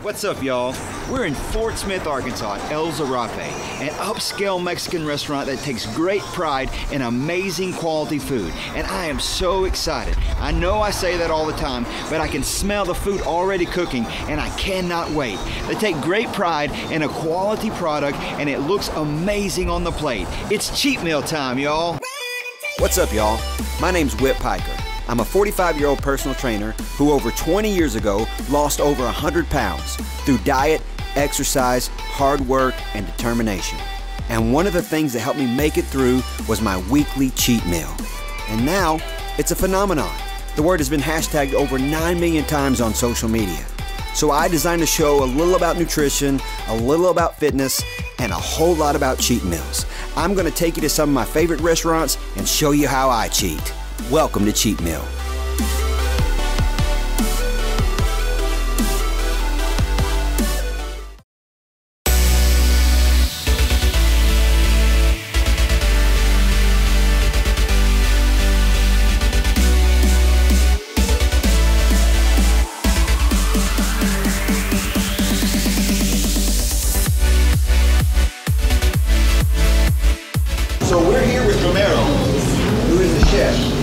What's up, y'all? We're in Fort Smith, Arkansas at El Zarape, an upscale Mexican restaurant that takes great pride in amazing quality food. And I am so excited. I know I say that all the time, but I can smell the food already cooking and I cannot wait. They take great pride in a quality product and it looks amazing on the plate. It's cheat meal time, y'all. What's up, y'all? My name's Whitt. I'm a 45-year-old personal trainer who over 20 years ago lost over 100 pounds through diet, exercise, hard work, and determination. And one of the things that helped me make it through was my weekly cheat meal. And now, it's a phenomenon. The word has been hashtagged over 9 million times on social media. So I designed a show a little about nutrition, a little about fitness, and a whole lot about cheat meals. I'm gonna take you to some of my favorite restaurants and show you how I cheat. Welcome to Cheat Meal. So we're here with Romero, who is the chef.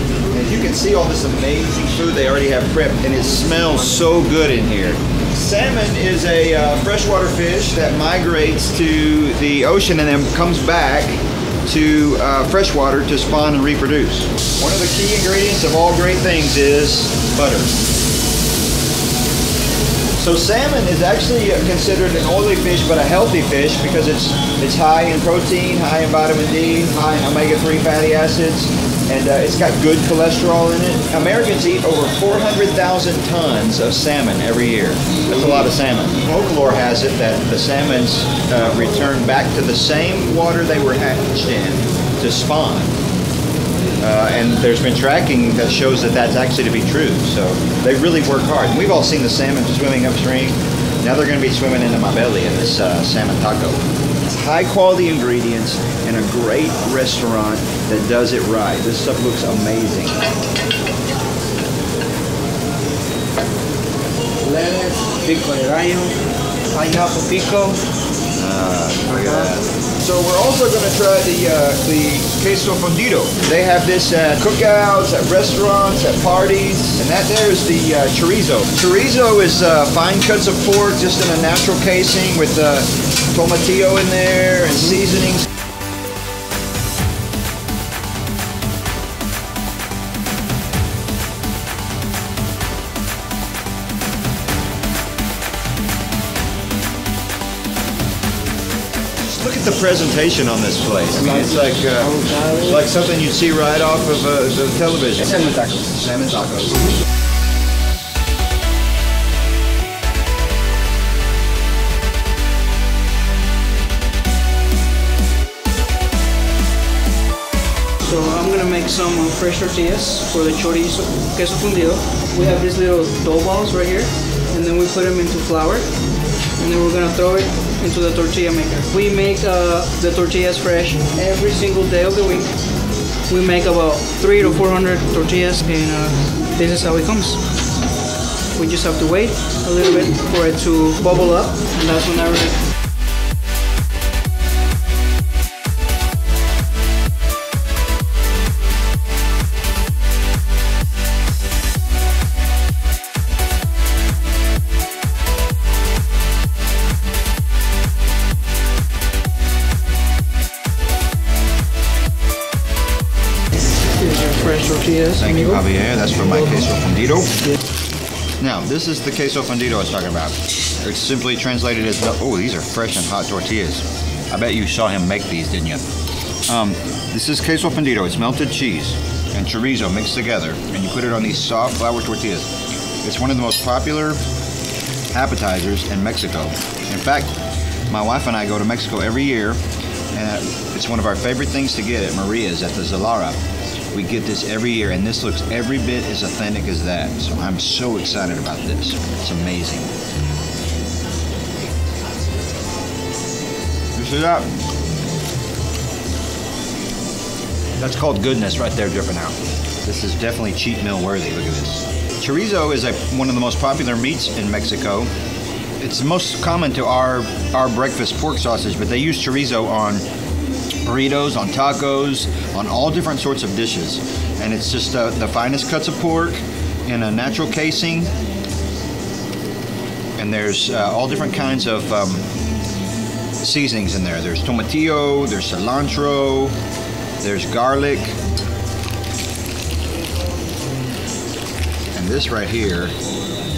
You can see all this amazing food they already have prepped, and it smells so good in here. Salmon is a freshwater fish that migrates to the ocean and then comes back to freshwater to spawn and reproduce. One of the key ingredients of all great things is butter. So salmon is actually considered an oily fish, but a healthy fish because it's high in protein, high in vitamin D, high in omega-3 fatty acids, and it's got good cholesterol in it. Americans eat over 400,000 tons of salmon every year. That's a lot of salmon. Folklore has it that the salmons return back to the same water they were hatched in to spawn. And there's been tracking that shows that that's actually to be true. So they really work hard. And we've all seen the salmon swimming upstream. Now they're going to be swimming into my belly in this salmon taco. It's high quality ingredients and a great restaurant that does it right. This stuff looks amazing. Lettuce, pico de gallo, pineapple pico. Look at that. So we're also going to try the Queso Fundito. They have this at cookouts, at restaurants, at parties, and that there is the chorizo. Chorizo is fine cuts of pork just in a natural casing with tomatillo in there and seasonings. Look at the presentation on this place. I mean, it's like something you'd see right off of the television. Salmon tacos. Salmon tacos. So I'm gonna make some fresh tortillas for the chorizo, queso fundido. We have these little dough balls right here, and then we put them into flour, and then we're gonna throw it into the tortilla maker. We make the tortillas fresh every single day of the week. We make about 300 to 400 tortillas, and this is how it comes. We just have to wait a little bit for it to bubble up, and that's whenever fresh tortillas. Thank you, Javier. That's for my Queso Fundito. Now, this is the Queso Fundito I was talking about. It's simply translated as, oh, these are fresh and hot tortillas. I bet you saw him make these, didn't you? This is Queso Fundito. It's melted cheese and chorizo mixed together, and you put it on these soft flour tortillas. It's one of the most popular appetizers in Mexico. In fact, my wife and I go to Mexico every year, and it's one of our favorite things to get at Maria's at the Zarape. We get this every year, and this looks every bit as authentic as that. So I'm so excited about this. It's amazing. You see that? That's called goodness right there dripping out. This is definitely cheat meal worthy. Look at this. Chorizo is one of the most popular meats in Mexico. it's most common to our breakfast pork sausage, but they use chorizo on burritos, on tacos, on all different sorts of dishes. And it's just the finest cuts of pork in a natural casing. And there's all different kinds of seasonings in there. There's tomatillo, there's cilantro, there's garlic. And this right here,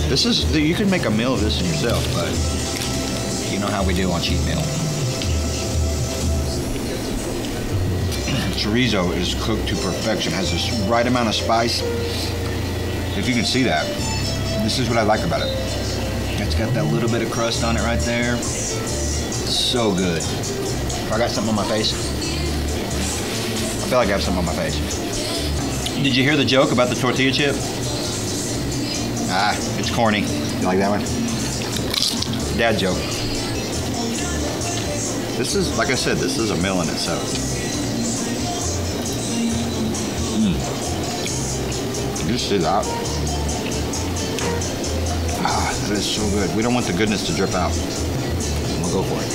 this is, you can make a meal of this yourself, but you know how we do on CheatMeal. Chorizo is cooked to perfection, has this right amount of spice. If you can see that, this is what I like about it. It's got that little bit of crust on it right there. So good. I got something on my face. I feel like I have something on my face. Did you hear the joke about the tortilla chip? Ah, it's corny. You like that one? Dad joke. This is, like I said, this is a meal in itself. You see that? Ah, that is so good. We don't want the goodness to drip out. We'll go for it.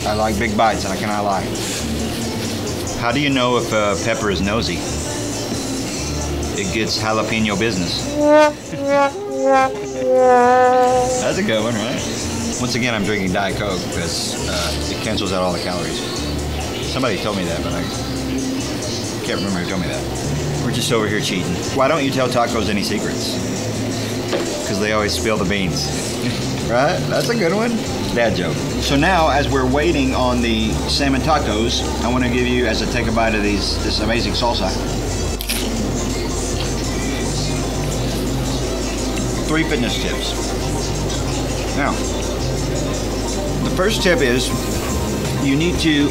I like big bites, and I cannot lie. How do you know if a pepper is nosy? It gets jalapeno business. That's a good one, right? Once again, I'm drinking Diet Coke because it cancels out all the calories. Somebody told me that, but I can't remember who told me that. We're just over here cheating. Why don't you tell tacos any secrets? Because they always spill the beans. Right? That's a good one. Dad joke. So now, as we're waiting on the salmon tacos, I want to give you, as I take a bite of this amazing salsa, 3 fitness tips. Now, the first tip is you need to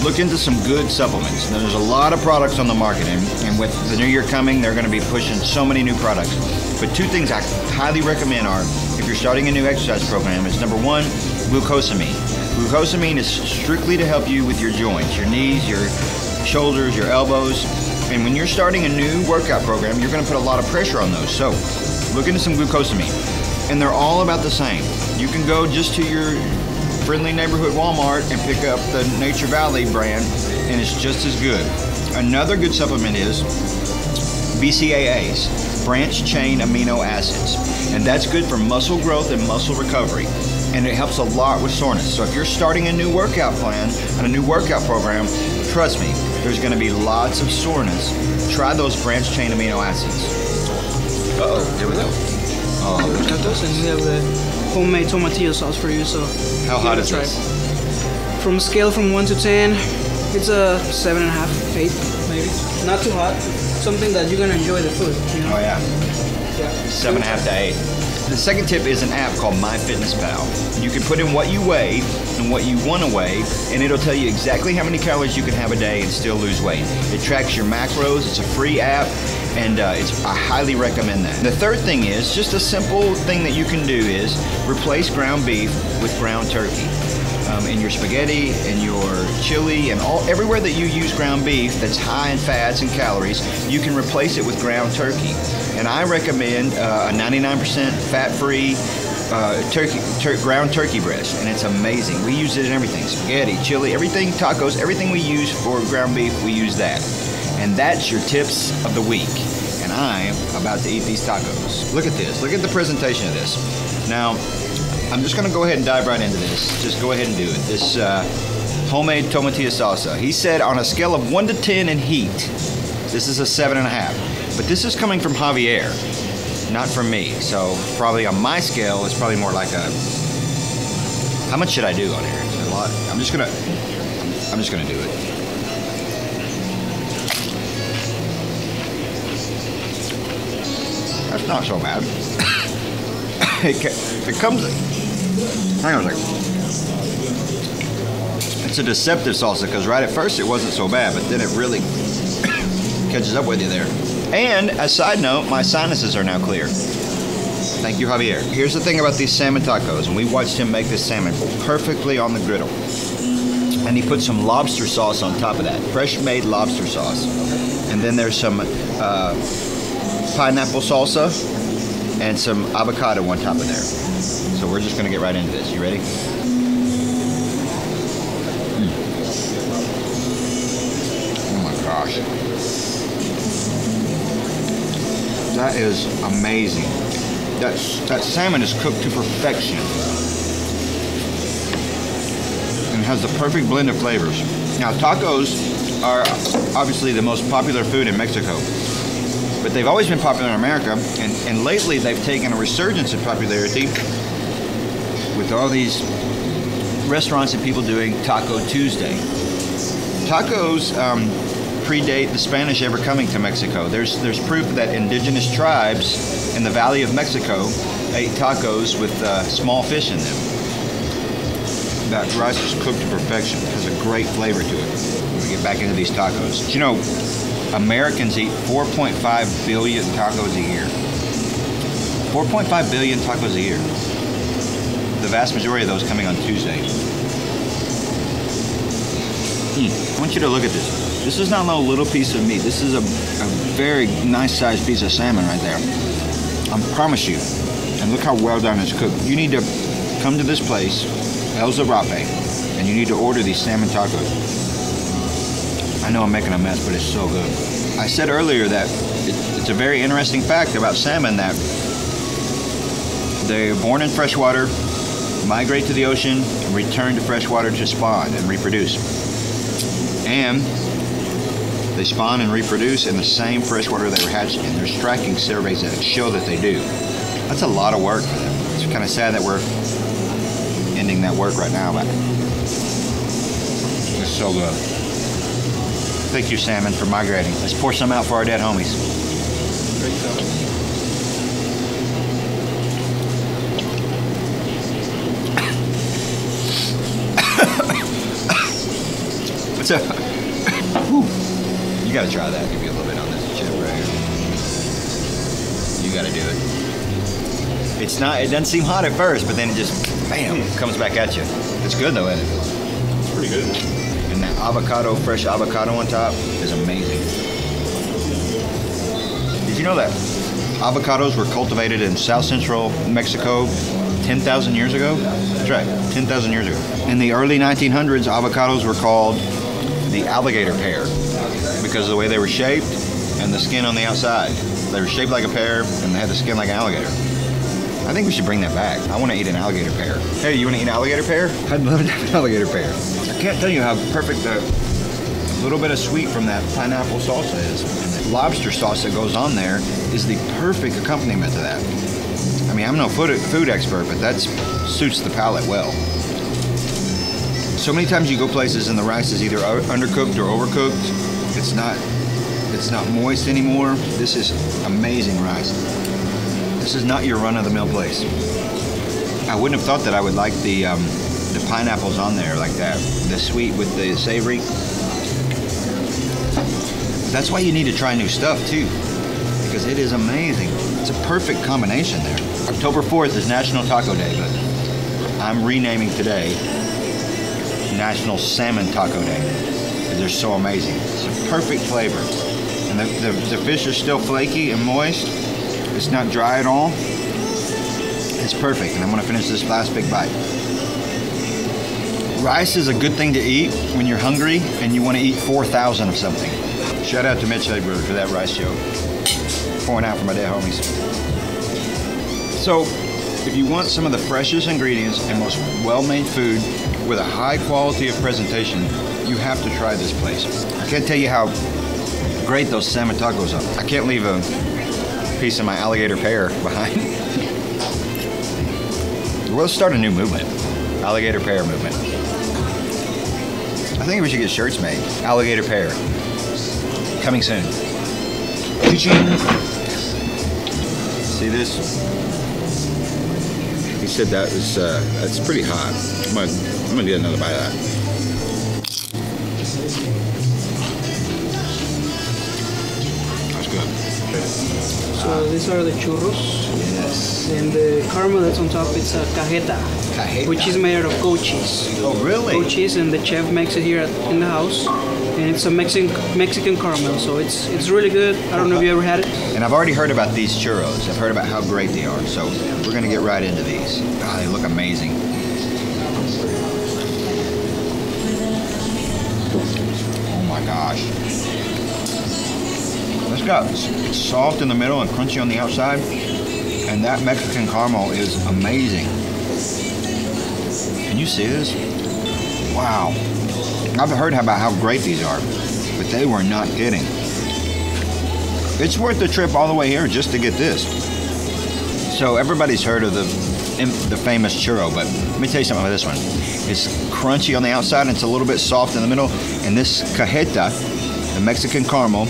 look into some good supplements. Now, there's a lot of products on the market, and with the new year coming, they're going to be pushing so many new products. But 2 things I highly recommend are, if you're starting a new exercise program, is number 1, glucosamine. Glucosamine is strictly to help you with your joints, your knees, your shoulders, your elbows. And when you're starting a new workout program, you're going to put a lot of pressure on those. So look into some glucosamine. And they're all about the same. You can go just to your friendly neighborhood Walmart and pick up the Nature Valley brand, and it's just as good. Another good supplement is BCAAs, branch chain amino acids, and that's good for muscle growth and muscle recovery, and it helps a lot with soreness. So if you're starting a new workout plan and a new workout program, trust me, there's going to be lots of soreness. Try those branch chain amino acids. Uh-oh, here we go. Oh, and we have the homemade tomatillo sauce for you. So how hot is this? From a scale from 1 to 10, it's a 7.5, 8 maybe. Not too hot. Something that you're gonna enjoy the food. You know? Oh yeah. 7.5 to 8. The second tip is an app called MyFitnessPal. You can put in what you weigh and what you want to weigh, and it'll tell you exactly how many calories you can have a day and still lose weight. It tracks your macros. It's a free app, and I highly recommend that. The third thing is just a simple thing that you can do is replace ground beef with ground turkey. In your spaghetti, in your chili, and everywhere that you use ground beef that's high in fats and calories, you can replace it with ground turkey. And I recommend a 99% fat-free ground turkey breast, and it's amazing. We use it in everything: spaghetti, chili, everything, tacos, everything we use for ground beef, we use that. And that's your tips of the week. And I am about to eat these tacos. Look at this. Look at the presentation of this. Now, I'm just going to go ahead and dive right into this. Just go ahead and do it. This homemade tomatillo salsa. He said on a scale of 1 to 10 in heat, this is a 7.5. But this is coming from Javier, not from me. So probably on my scale, it's probably more like a. How much should I do on here? A lot. I'm just gonna do it. That's not so bad. It comes. Hang on a second. It's a deceptive salsa because right at first it wasn't so bad, but then it really catches up with you there. And a side note, my sinuses are now clear. Thank you, Javier. Here's the thing about these salmon tacos, and we watched him make this salmon perfectly on the griddle. And he put some lobster sauce on top of that, fresh made lobster sauce. And then there's some pineapple salsa and some avocado on top of there. So we're just gonna get right into this. You ready? Oh my gosh. That is amazing. That salmon is cooked to perfection. And has the perfect blend of flavors. Now tacos are obviously the most popular food in Mexico, but they've always been popular in America, and lately they've taken a resurgence in popularity with all these restaurants and people doing Taco Tuesday. Tacos predate the Spanish ever coming to Mexico. There's proof that indigenous tribes in the Valley of Mexico ate tacos with small fish in them. That rice is cooked to perfection. It has a great flavor to it. We get back into these tacos. Do you know, Americans eat 4.5 billion tacos a year. 4.5 billion tacos a year. The vast majority of those coming on Tuesday. I want you to look at this. This is not no little piece of meat. This is a very nice sized piece of salmon right there. I promise you. And look how well done it's cooked. You need to come to this place, El Zarape, and you need to order these salmon tacos. I know I'm making a mess, but it's so good. I said earlier that it's a very interesting fact about salmon that they're born in freshwater, migrate to the ocean, and return to freshwater to spawn and reproduce. And they spawn and reproduce in the same freshwater they were hatched in. There's tracking surveys that show that they do. That's a lot of work for them. It's kind of sad that we're ending that work right now, but it's so good. Thank you, salmon, for migrating. Let's pour some out for our dead homies. Great salmon. What's up? You gotta try that. Give me a little bit on this chip right here. You gotta do it. It's not. It doesn't seem hot at first, but then it just, bam, comes back at you. It's good though, isn't it? It's pretty good. And that avocado, fresh avocado on top is amazing. Did you know that avocados were cultivated in South Central Mexico 10,000 years ago? That's right, 10,000 years ago. In the early 1900s, avocados were called the alligator pear because of the way they were shaped and the skin on the outside. They were shaped like a pear and they had the skin like an alligator. I think we should bring that back. I want to eat an alligator pear. Hey, you want to eat an alligator pear? I'd love to have an alligator pear. I can't tell you how perfect the little bit of sweet from that pineapple salsa is. And the lobster sauce that goes on there is the perfect accompaniment to that. I mean, I'm no food expert, but that suits the palate well. So many times you go places and the rice is either undercooked or overcooked. It's not moist anymore. This is amazing rice. This is not your run-of-the-mill place. I wouldn't have thought that I would like the pineapples on there like that. The sweet with the savory. That's why you need to try new stuff too, because it is amazing. It's a perfect combination there. October 4th is National Taco Day, but I'm renaming today National Salmon Taco Day because they're so amazing. It's a perfect flavor. And the fish are still flaky and moist. It's not dry at all. It's perfect, and I'm gonna finish this last big bite. Rice is a good thing to eat when you're hungry and you wanna eat 4,000 of something. Shout out to Mitch Hedberg for that rice joke. Pouring out for my dead homies. So, if you want some of the freshest ingredients and most well-made food with a high quality of presentation, you have to try this place. I can't tell you how great those salmon tacos are. I can't leave a piece of my alligator pear behind. We'll start a new movement. Alligator pear movement. I think we should get shirts made. Alligator pear. Coming soon. See this? He said that was that's pretty hot. I'm gonna get another bite of that. That's good. So these are the churros. Yes. And the caramel that's on top, it's a cajeta, Cajeta. which is made out of goat cheese. Oh, really? Goat cheese, and the chef makes it here in the house. and it's a Mexican caramel, so it's really good. I don't know if you ever had it. And I've already heard about these churros. I've heard about how great they are. So we're gonna get right into these. Oh, they look amazing. Oh my gosh. It's soft in the middle and crunchy on the outside. And that Mexican caramel is amazing. Can you see this? Wow. I've heard about how great these are, but they were not kidding. It's worth the trip all the way here just to get this. So everybody's heard of the famous churro, but let me tell you something about this one. It's crunchy on the outside and it's a little bit soft in the middle. And this cajeta, the Mexican caramel,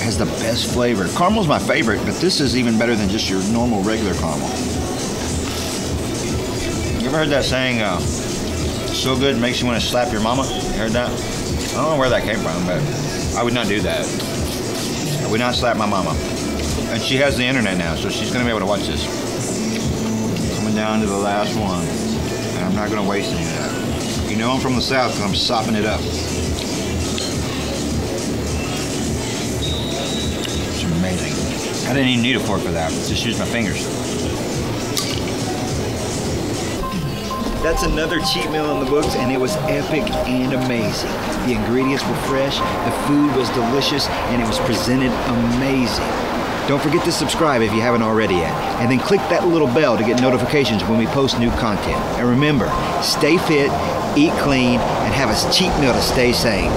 has the best flavor. Caramel's my favorite, but this is even better than just your normal regular caramel. You ever heard that saying, so good makes you want to slap your mama? You heard that? I don't know where that came from, but I would not do that. I would not slap my mama. And she has the internet now, so she's gonna be able to watch this. Coming down to the last one, and I'm not gonna waste any of that. You know I'm from the South because I'm sopping it up. It's amazing. I didn't even need a fork for that. Just used my fingers. That's another cheat meal in the books, and it was epic and amazing. The ingredients were fresh, the food was delicious, and it was presented amazing. Don't forget to subscribe if you haven't already yet, and then click that little bell to get notifications when we post new content. And remember, stay fit, eat clean, and have a cheat meal to stay sane.